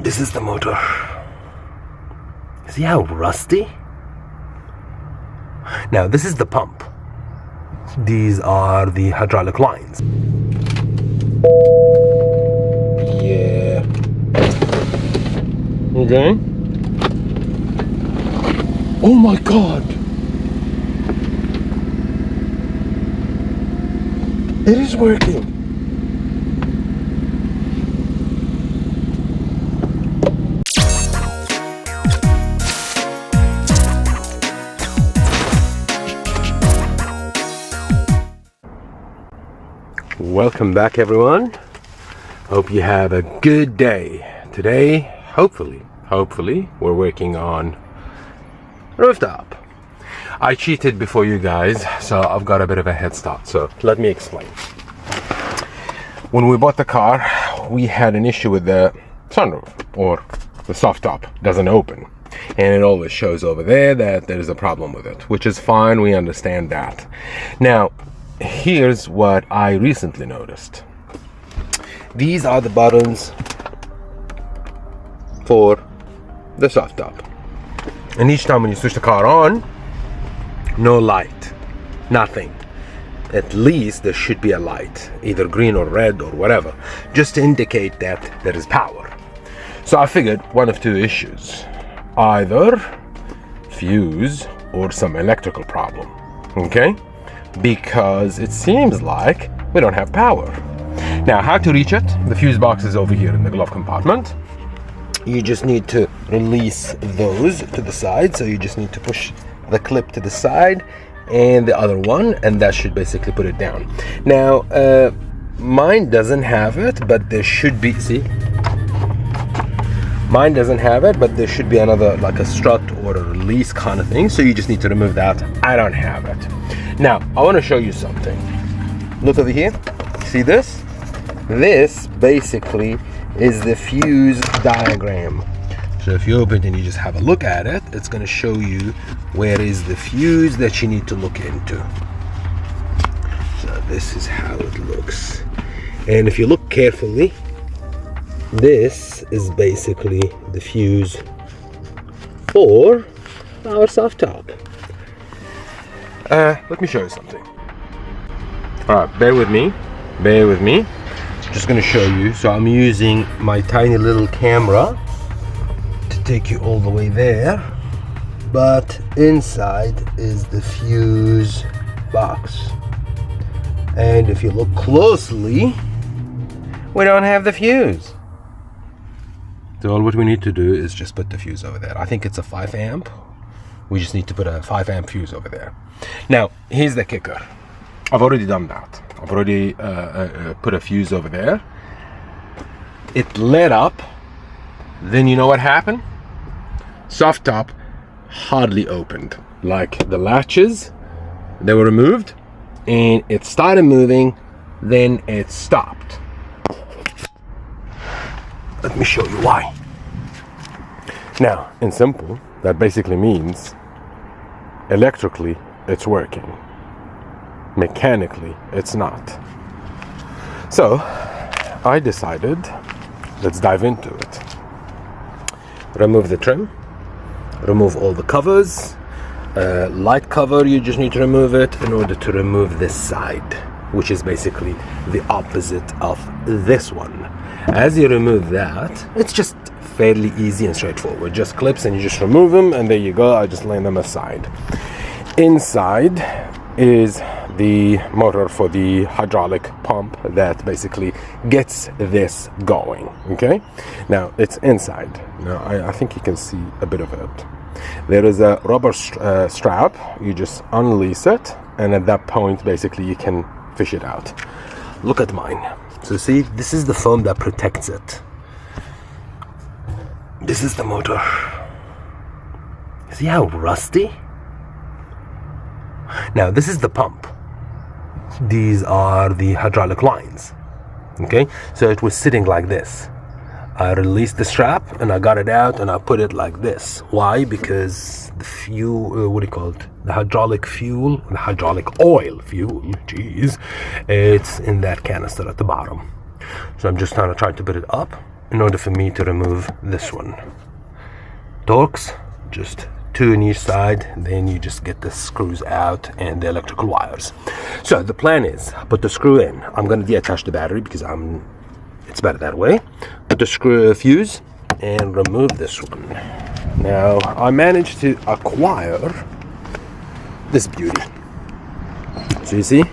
This is the motor. See how rusty? Now this is the pump. These are the hydraulic lines. Yeah. Okay. Oh my God. It is working. Welcome back, everyone. Hope you have a good day. Today, hopefully, we're working on rooftop. I cheated before you guys, so I've got a bit of a head start. So let me explain. When we bought the car, we had an issue with the sunroof, or the soft top doesn't open. And it always shows over there that there is a problem with it, which is fine. We understand that. Now, here's what I recently noticed. These are the buttons for the soft top. And each time when you switch the car on, no light, nothing. At least there should be a light, either green or red or whatever, just to indicate that there is power. So I figured one of two issues, either fuse or some electrical problem, okay? Because it seems like we don't have power. Now, how to reach it? The fuse box is over here in the glove compartment. You just need to release those to the side. So you just need to push the clip to the side and the other one, and that should basically put it down. Now, mine doesn't have it, but there should be, see? Mine doesn't have it, but there should be another, like a strut or a release kind of thing. So you just need to remove that. I don't have it. Now, I want to show you something. Look over here. See this? This basically is the fuse diagram. So if you open it and you just have a look at it, it's going to show you where is the fuse that you need to look into. So this is how it looks. And if you look carefully, this is basically the fuse for our soft top. Let me show you something. Alright, bear with me. Just gonna show you. So I'm using my tiny little camera to take you all the way there. But inside is the fuse box. And if you look closely, we don't have the fuse. So all what we need to do is just put the fuse over there. I think it's a 5 amp. We just need to put a 5 amp fuse over there. Now, here's the kicker. I've already done that. I've already put a fuse over there. It lit up. Then you know what happened? Soft top hardly opened. Like the latches, they were removed, and it started moving, then it stopped. Let me show you why. Now, in simple, that basically means electrically it's working. Mechanically, it's not. So, I decided, let's dive into it. Remove the trim, remove all the covers. Light cover, you just need to remove it in order to remove this side, which is basically the opposite of this one. As you remove that, it's just fairly easy and straightforward. Just clips and you just remove them, and there you go. I just lay them aside. Inside is the motor for the hydraulic pump that basically gets this going. Okay, now it's inside. Now I think you can see a bit of it. There is a rubber strap. You just unleash it, and at that point basically you can fish it out. Look at mine. So see, this is the foam that protects it. This is the motor. See how rusty? Now this is the pump. These are the hydraulic lines. Okay, so it was sitting like this. I released the strap and I got it out and I put it like this. Why? Because the fuel, what do you call it? The hydraulic fuel, the hydraulic oil fuel, geez, it's in that canister at the bottom. So I'm just trying to put it up in order for me to remove this one. Torx, just 2 on each side, then you just get the screws out and the electrical wires. So the plan is, put the screw in. I'm going to deattach the battery because it's better that way. Put the screw fuse and remove this one. Now I managed to acquire this beauty. So you see,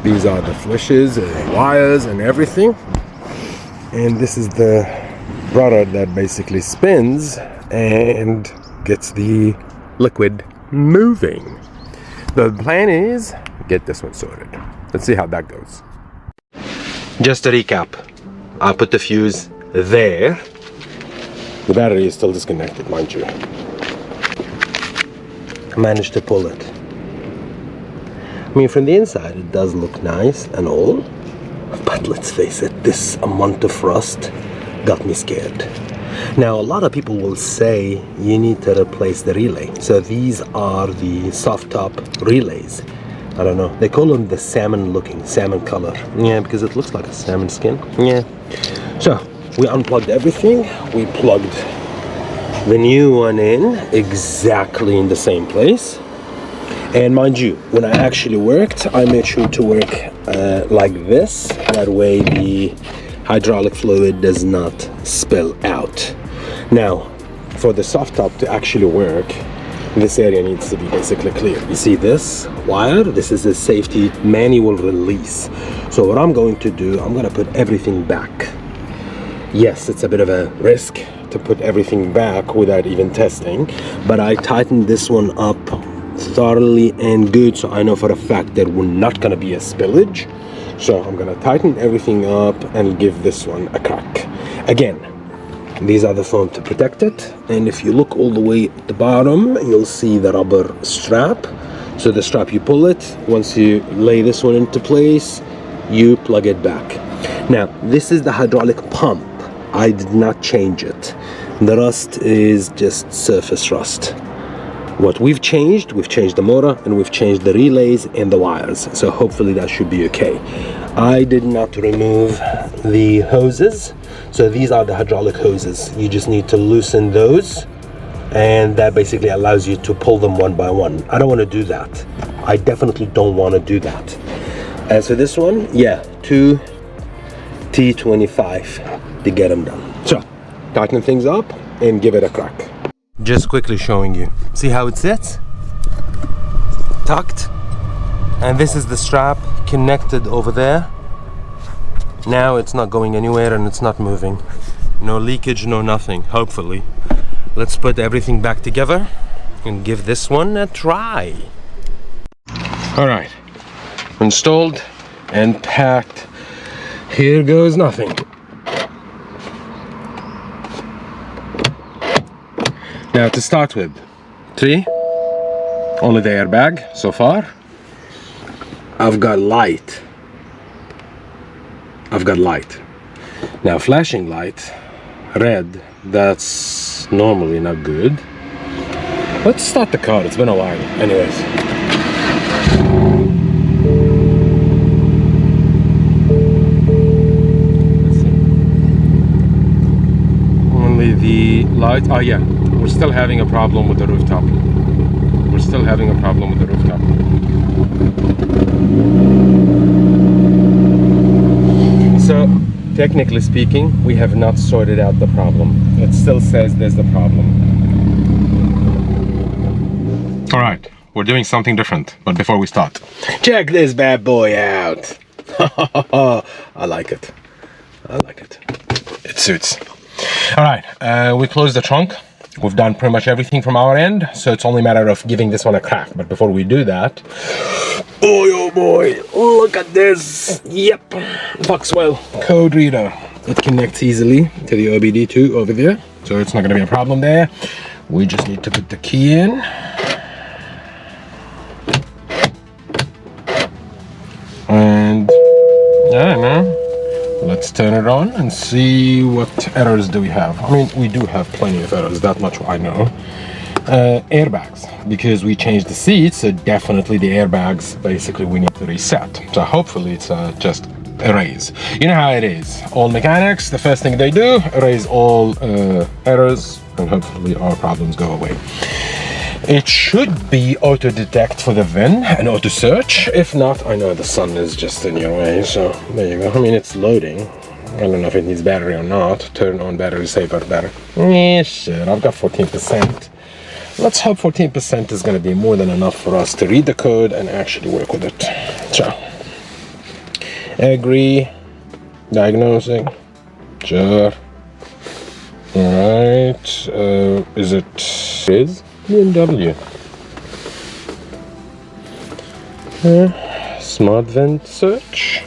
these are the flushes and wires and everything, and this is the rudder that basically spins and gets the liquid moving. The plan is get this one sorted. Let's see how that goes. Just to recap, I put the fuse there. The battery is still disconnected, mind you. I managed to pull it. I mean, from the inside it does look nice and all, but let's face it, this amount of rust got me scared. Now, a lot of people will say you need to replace the relay. So these are the soft top relays. I don't know, they call them the salmon color. Yeah, because it looks like a salmon skin. Yeah. So we unplugged everything. We plugged the new one in exactly in the same place. And mind you, when I actually worked, I made sure to work like this. That way the hydraulic fluid does not spill out. Now, for the soft top to actually work, this area needs to be basically clear. You see this wire? This is a safety manual release. So what I'm going to do, I'm going to put everything back. Yes, it's a bit of a risk to put everything back without even testing, but I tightened this one up thoroughly and good, so I know for a fact there will not going to be a spillage. So I'm going to tighten everything up and give this one a crack. Again, these are the foam to protect it, and if you look all the way at the bottom, you'll see the rubber strap. So the strap, you pull it. Once you lay this one into place, you plug it back. Now, this is the hydraulic pump. I did not change it. The rust is just surface rust. What we've changed the motor, and we've changed the relays and the wires. So hopefully that should be okay. I did not remove the hoses. So these are the hydraulic hoses. You just need to loosen those, and that basically allows you to pull them one by one. I don't want to do that. I definitely don't want to do that. And so this one, yeah, 2 T25 to get them done. So tighten things up and give it a crack. Just quickly showing you. See how it sits? Tucked. And this is the strap connected over there. Now it's not going anywhere and it's not moving. No leakage, no nothing, hopefully. Let's put everything back together and give this one a try. All right, installed and packed. Here goes nothing. Now to start with, see? Only the airbag so far. I've got light. Now flashing light, red, that's normally not good. Let's start the car, it's been a while. Anyways. Let's see. Only the light, oh yeah. We're still having a problem with the rooftop. So, technically speaking, we have not sorted out the problem. It still says there's the problem. Alright, we're doing something different. But before we start, check this bad boy out. I like it. It suits. Alright, we closed the trunk. We've done pretty much everything from our end, so it's only a matter of giving this one a crack. But before we do that, oh boy, look at this. Yep, Foxwell code reader. It connects easily to the OBD2 over there, so it's not going to be a problem there. We just need to put the key in. And yeah, man. Let's turn it on and see what errors do we have. I mean, we do have plenty of errors, that much I know. Airbags, because we changed the seats, so definitely the airbags, basically we need to reset. So hopefully it's just erase. You know how it is. All mechanics, the first thing they do, erase all errors, and hopefully our problems go away. It should be auto detect for the VIN and auto search. If not, I know the sun is just in your way, so there you go. I mean, it's loading. I don't know if it needs battery or not. Turn on battery saver better. Yeah, sure, I've got 14%. Let's hope 14% is going to be more than enough for us to read the code and actually work with it. So, agree, diagnosing, sure. Alright, is BMW. Smart vent search.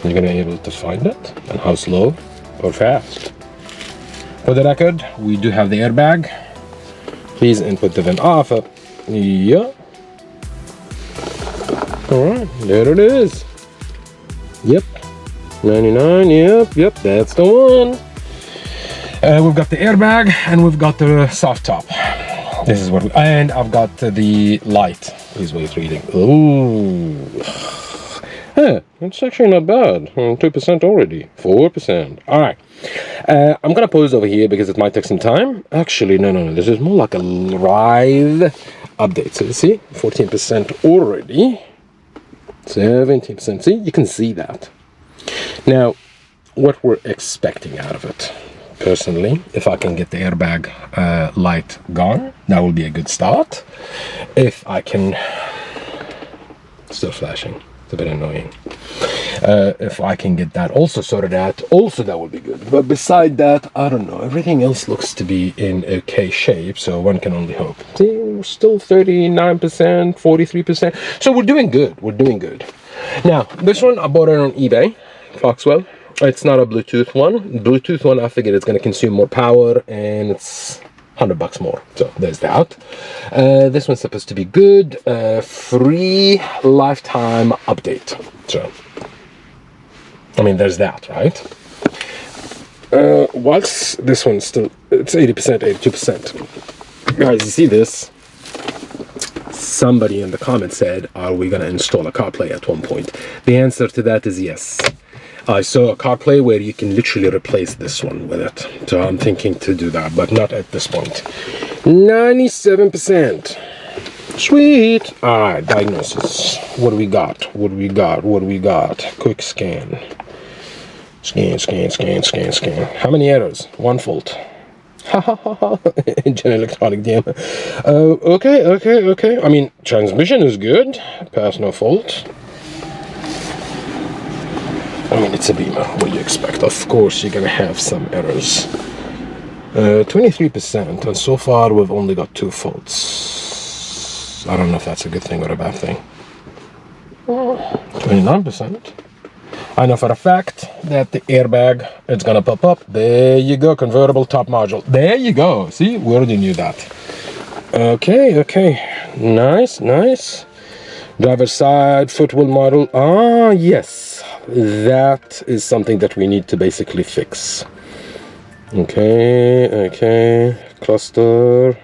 You're gonna be able to find it, and how slow or fast. For the record, we do have the airbag. Please input the VIN off. Yeah. Alright, there it is. Yep. 99, yep, that's the one. We've got the airbag and we've got the soft top. This is what and I've got the light. Is what it's reading. Ooh. Huh, it's actually not bad. 2% already. 4%. Alright. I'm gonna pause over here because it might take some time. Actually, no. This is more like a live update. So you see, 14% already. 17%. See, you can see that. Now, what we're expecting out of it. Personally, if I can get the airbag light gone, that will be a good start. If I can... Still flashing. It's a bit annoying. If I can get that also sorted out, also that would be good. But beside that, I don't know. Everything else looks to be in okay shape, so one can only hope. See, we're still 39%, 43%. So we're doing good. We're doing good. Now, this one, I bought it on eBay, Foxwell. It's not a Bluetooth one. Bluetooth one, I figured it's going to consume more power, and it's $100 more. So there's that. This one's supposed to be good. Free lifetime update. So, I mean, there's that, right? Whilst this one's still, it's 80%, 82%. Guys, you see this? Somebody in the comments said, are we going to install a CarPlay at one point? The answer to that is yes. I saw a CarPlay where you can literally replace this one with it. So I'm thinking to do that, but not at this point. 97%. Sweet. Alright, diagnosis. What do we got? What do we got? What do we got? Quick scan. Scan. How many errors? One fault. Engine electronic DM. Okay. I mean, transmission is good. Pass no fault. I mean, it's a Beamer. What do you expect? Of course, you're gonna have some errors. 23%, and so far we've only got 2 faults. I don't know if that's a good thing or a bad thing. 29%. I know for a fact that the airbag, it's gonna pop up. There you go, convertible top module. There you go. See, we already knew that. Okay. Nice. Driver's side, footwell model. Ah, yes. That is something that we need to basically fix. Okay. Cluster.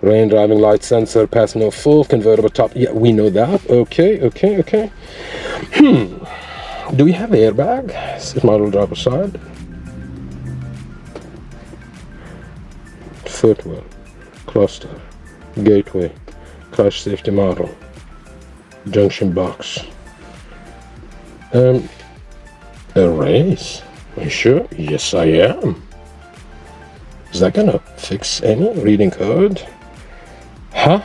Rain driving light sensor, pass no fault, convertible top. Yeah, we know that. Okay. Do we have airbag? Sit model driver's side. Footwell. Cluster. Gateway. Crash safety model. Junction box. Erase. Are you sure? Yes, I am. Is that gonna fix any reading code? Huh?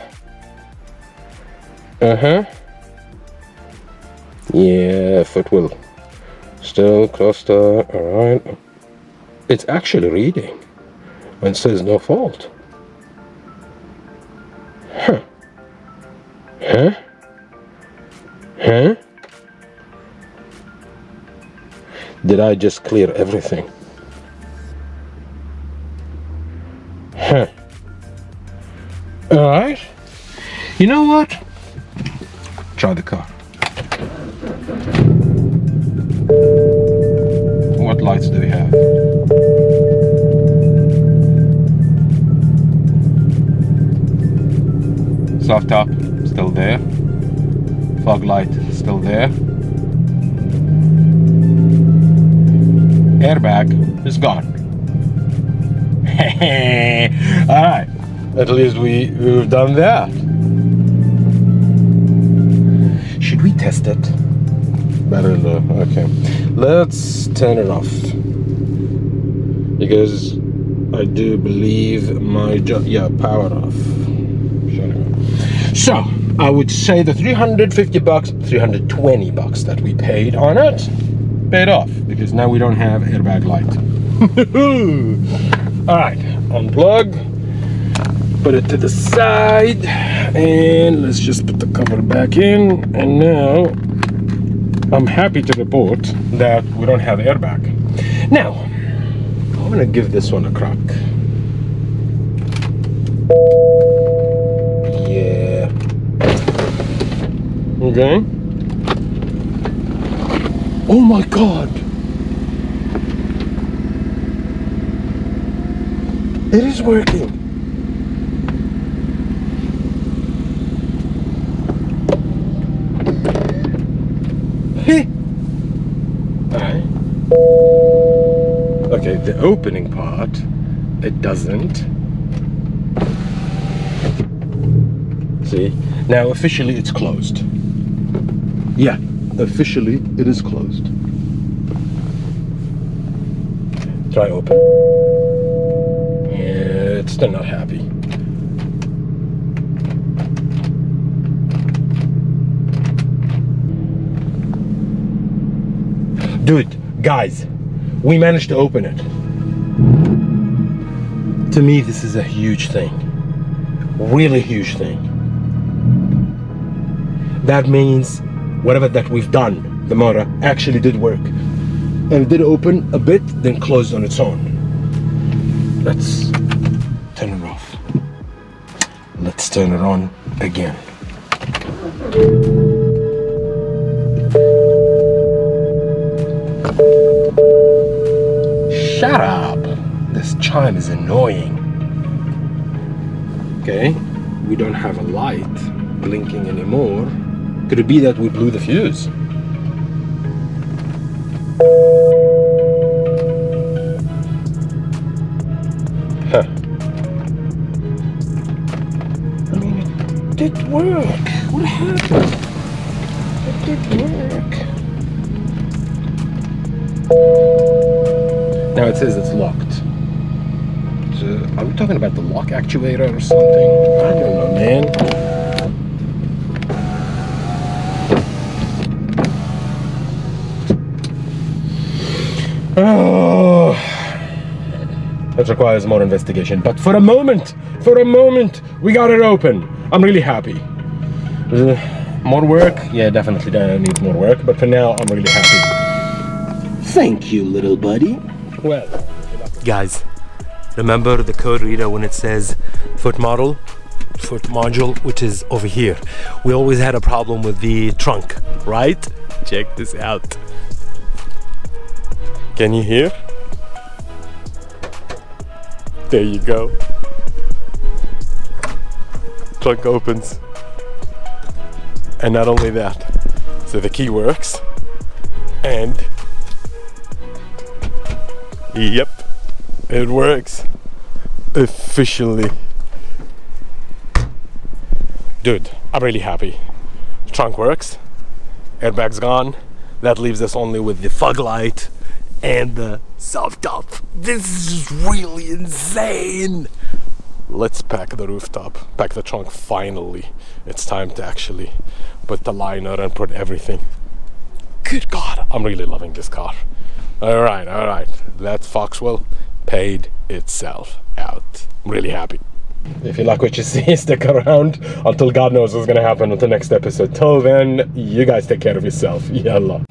Yeah, footwell. Still cluster. Alright. It's actually reading when it says no fault. Huh? Did I just clear everything? Alright. You know what? Try the car. What lights do we have? Soft top, still there. Fog light, still there. airbag is gone. Alright, at least we've done that. Should we test it? Better low. Okay, let's turn it off, because I do believe my power off. So I would say the 350 bucks, 320 bucks that we paid on it paid off, because now we don't have airbag light. All right, unplug, put it to the side, and let's just put the cover back in. And now I'm happy to report that we don't have airbag. Now I'm gonna give this one a crack. Yeah. Okay. Oh my God. It is working. Hey. Alright. Okay, the opening part, it doesn't. See? Now officially it's closed. Yeah, officially it is closed. Try open. Yeah, it's still not happy. Dude, guys, we managed to open it. To me, this is a huge thing. Really huge thing. That means whatever that we've done, the motor actually did work. And it did open a bit, then closed on its own. Let's turn it off. Let's turn it on again. Shut up! This chime is annoying. Okay, we don't have a light blinking anymore. Could it be that we blew the fuse? Huh. I mean, it did work. What happened? It did work. Now it says it's locked. So, are we talking about the lock actuator or something? I don't know, man. Oh, that requires more investigation. But for a moment, we got it open. I'm really happy. More work? Yeah, definitely needs more work. But for now, I'm really happy. Thank you, little buddy. Well, guys, remember the code reader when it says foot module, which is over here. We always had a problem with the trunk, right? Check this out. Can you hear? There you go. Trunk opens. And not only that, so the key works, and yep, it works officially. Dude, I'm really happy. Trunk works, airbag's gone. That leaves us only with the fog light and the soft top. This is really insane. Let's pack the rooftop, pack the trunk finally. It's time to actually put the liner and put everything. Good God, I'm really loving this car. All right, that Foxwell paid itself out. I'm really happy. If you like what you see, stick around until God knows what's gonna happen with the next episode. Till then, you guys take care of yourself. Yallah.